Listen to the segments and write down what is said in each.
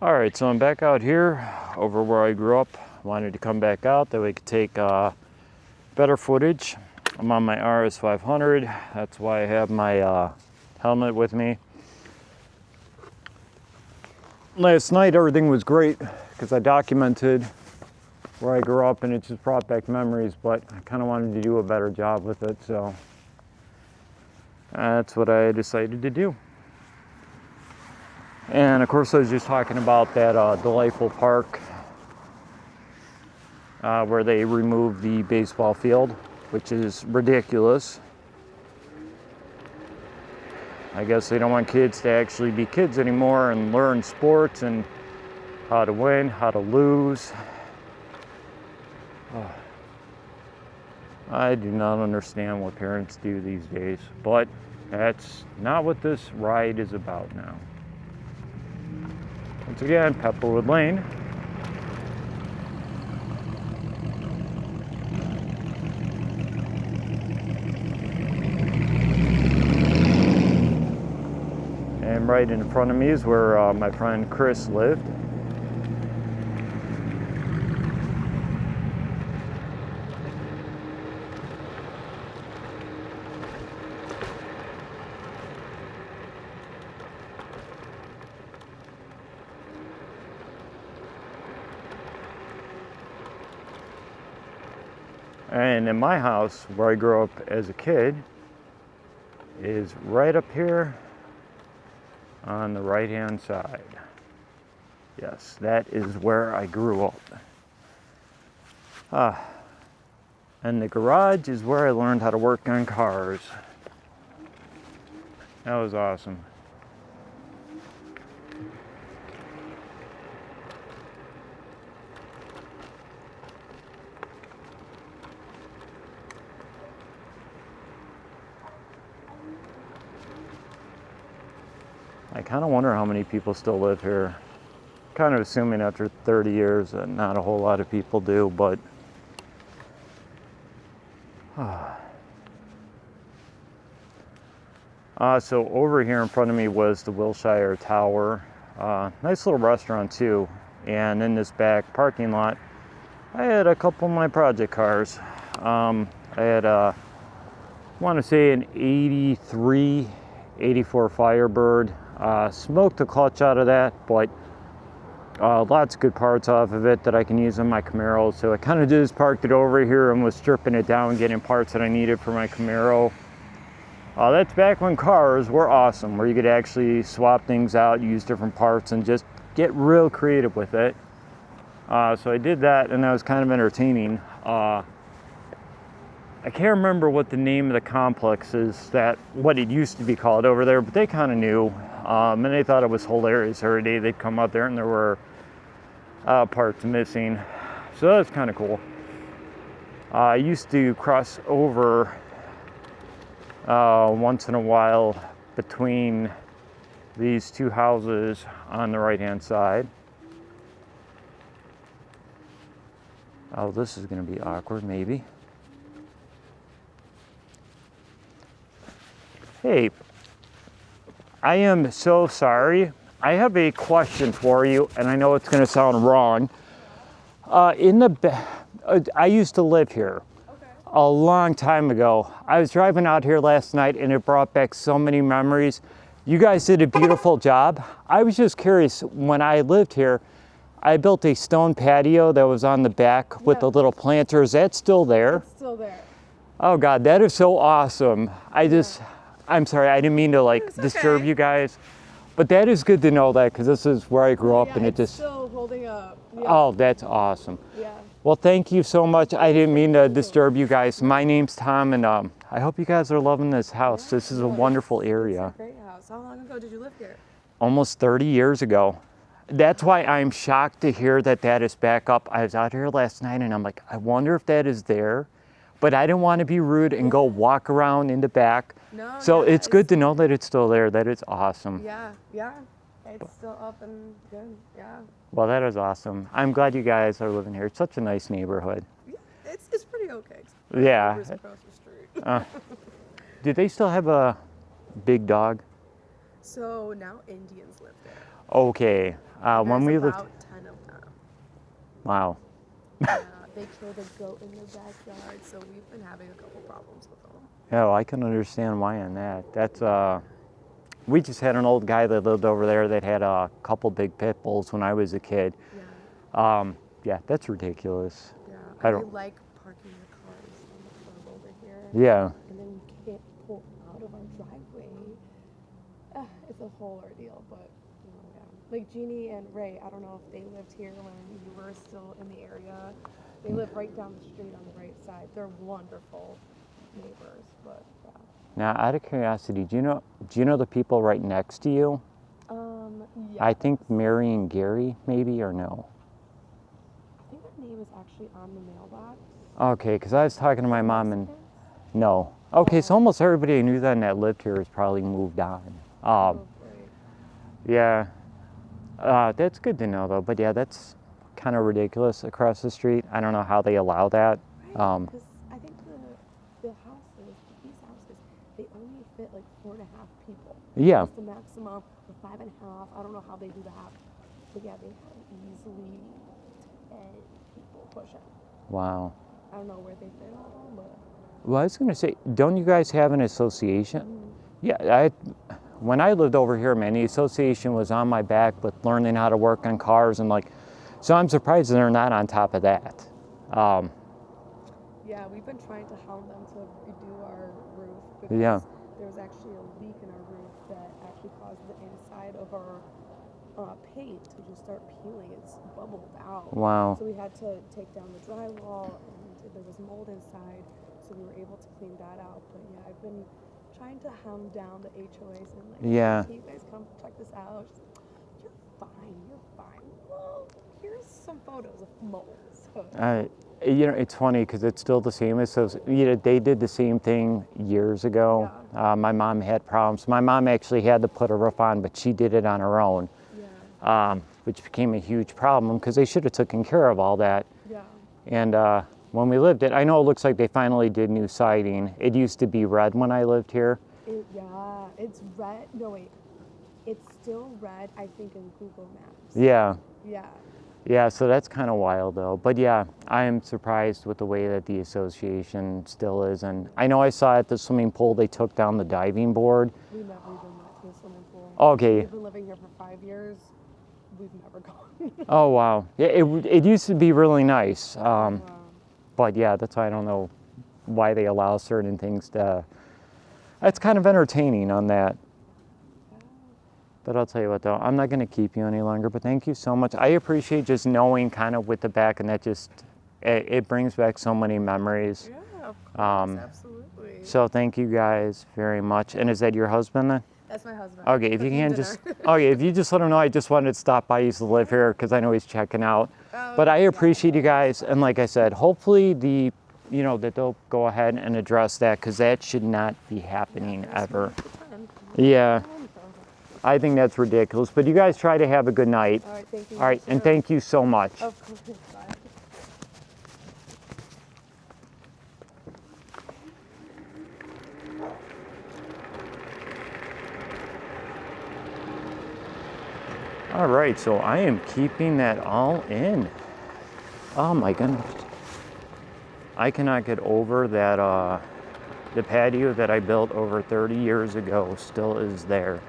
All right, so I'm back out here over where I grew up. Wanted to come back out that we could take better footage. I'm on my RS500. That's why I have my helmet with me. Last night everything was great because I documented where I grew up and it just brought back memories, but I kind of wanted to do a better job with it, so that's what I decided to do. And of course I was just talking about that delightful park where they removed the baseball field, which is ridiculous. I guess they don't want kids to actually be kids anymore and learn sports and how to win, how to lose. Oh. I do not understand what parents do these days, but that's not what this ride is about now. Once again, Pepperwood Lane. And right in front of me is where my friend Chris lived. And in my house, where I grew up as a kid, is right up here on the right-hand side. Yes, that is where I grew up. And the garage is where I learned how to work on cars. That was awesome. I kind of wonder how many people still live here. Kind of assuming after 30 years that not a whole lot of people do, but so over here in front of me was the Wilshire Tower. Nice little restaurant too. And in this back parking lot, I had a couple of my project cars. I had I want to say an 83, 84 Firebird. Smoked the clutch out of that, but lots of good parts off of it that I can use on my Camaro. So I kind of just parked it over here and was stripping it down, getting parts that I needed for my Camaro. That's back when cars were awesome, where you could actually swap things out, use different parts, and just get real creative with it. So I did that, and that was kind of entertaining. I can't remember what the name of the complex is, what it used to be called over there, but they kind of knew, and they thought it was hilarious. Every day they'd come out there and there were parts missing, so that was kind of cool. I used to cross over once in a while between these two houses on the right-hand side. Oh, this is going to be awkward, maybe. Hey, I am so sorry. I have a question for you, and I know it's going to sound wrong. I used to live here a long time ago. I was driving out here last night, and it brought back so many memories. You guys did a beautiful job. I was just curious, when I lived here, I built a stone patio that was on the back with the little planter. Is that still there? It's still there. Oh God, that is so awesome. I'm sorry, I didn't mean to disturb you guys, but that is good to know that, because this is where I grew up, and it just still holding up. Yeah. Oh, that's awesome. Yeah. Well, thank you so much. I didn't mean to disturb you guys. My name's Tom, and I hope you guys are loving this house. This is a wonderful area. It's a great house. How long ago did you live here? Almost 30 years ago. That's why I'm shocked to hear that is back up. I was out here last night, and I'm like, I wonder if that is there. But I didn't want to be rude and go walk around in the back. No, so it's good to know that it's still there. That is awesome. Yeah. It's still up and good. Yeah. Well, that is awesome. I'm glad you guys are living here. It's such a nice neighborhood. Yeah, it's pretty okay. Yeah. Across the street. Do they still have a big dog? So now Indians live there. Okay. When we There's lived, about 10 of them. wow. Yeah, they killed a goat in the backyard, so we've been having a couple problems with them. Yeah, well, I can understand why on that. We just had an old guy that lived over there that had a couple big pit bulls when I was a kid. Yeah. Yeah, that's ridiculous. Yeah, I and they don't, like parking their cars on the curb over here. yeah. And then you can't pull out of our driveway. It's a whole ordeal, but yeah. Like Jeannie and Ray, I don't know if they lived here when you were still in the area. They live right down the street on the right side. They're wonderful neighbors, but yeah. Now, out of curiosity, do you know the people right next to you? Yeah. I think Mary and Gary, maybe, or no? I think her name is actually on the mailbox. Okay, because I was talking to my mom and Mexicans? no. Okay, so almost everybody I knew then that lived here has probably moved on. Probably. Yeah, that's good to know though. But yeah, that's kind of ridiculous across the street. I don't know how they allow that. Right, because I think these houses, they only fit like 4.5 people. Yeah. That's the maximum, or 5.5. I don't know how they do the half. But yeah, they have easily 10 people pushing. Wow. I don't know where they fit all of them, but. Well, I was going to say, don't you guys have an association? Yeah, when I lived over here, man, the association was on my back with learning how to work on cars and like, so I'm surprised they're not on top of that. Yeah, we've been trying to hound them to redo our roof because there was actually a leak in our roof that actually caused the inside of our paint to just start peeling. It's bubbled out. Wow. So we had to take down the drywall, and there was mold inside, so we were able to clean that out. But yeah, I've been trying to hound down the HOAs and like, yeah. Can you guys come check this out? She's like, you're fine. Well, here's some photos of mold. So. You know, it's funny because it's still the same. They did the same thing years ago. Yeah. My mom had problems. My mom actually had to put a roof on, but she did it on her own, which became a huge problem because they should have taken care of all that. Yeah. And when we lived it, I know it looks like they finally did new siding. It used to be red when I lived here. Yeah, it's red. No, wait. It's still red, I think, in Google Maps. Yeah. Yeah. Yeah, so that's kind of wild though. But yeah, I am surprised with the way that the association still is. And I know I saw at the swimming pool they took down the diving board. We've never even went to a swimming pool. Okay. We've been living here for 5 years. We've never gone. Oh, wow. Yeah, it used to be really nice. But yeah, that's why I don't know why they allow certain things to... It's kind of entertaining on that. But I'll tell you what though, I'm not going to keep you any longer, but thank you so much. I appreciate just knowing kind of with the back, and that just, it brings back so many memories. Yeah, of course, absolutely. So thank you guys very much. And is that your husband then? That's my husband. Okay, if you can just, if you just let him know, I just wanted to stop by. He used to live here because I know he's checking out. But I appreciate you guys. And like I said, hopefully that they'll go ahead and address that because that should not be happening ever. Yeah. I think that's ridiculous, but you guys try to have a good night. All right, thank you. All right, and thank you so much. Of course, bye. All right, so I am keeping that all in. Oh my goodness. I cannot get over that the patio that I built over 30 years ago still is there.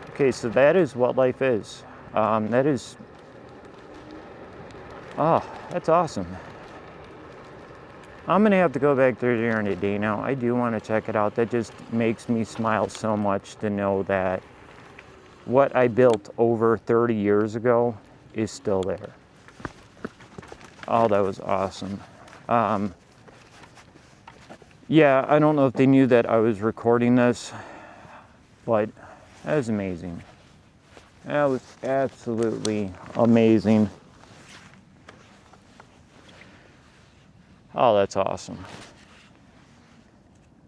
Okay, so that is what life is. That's awesome. I'm gonna have to go back there during the day now. I do want to check it out. That just makes me smile so much to know that what I built over 30 years ago is still there. Oh, that was awesome. Yeah, I don't know if they knew that I was recording this, but that was amazing. That was absolutely amazing. Oh, that's awesome.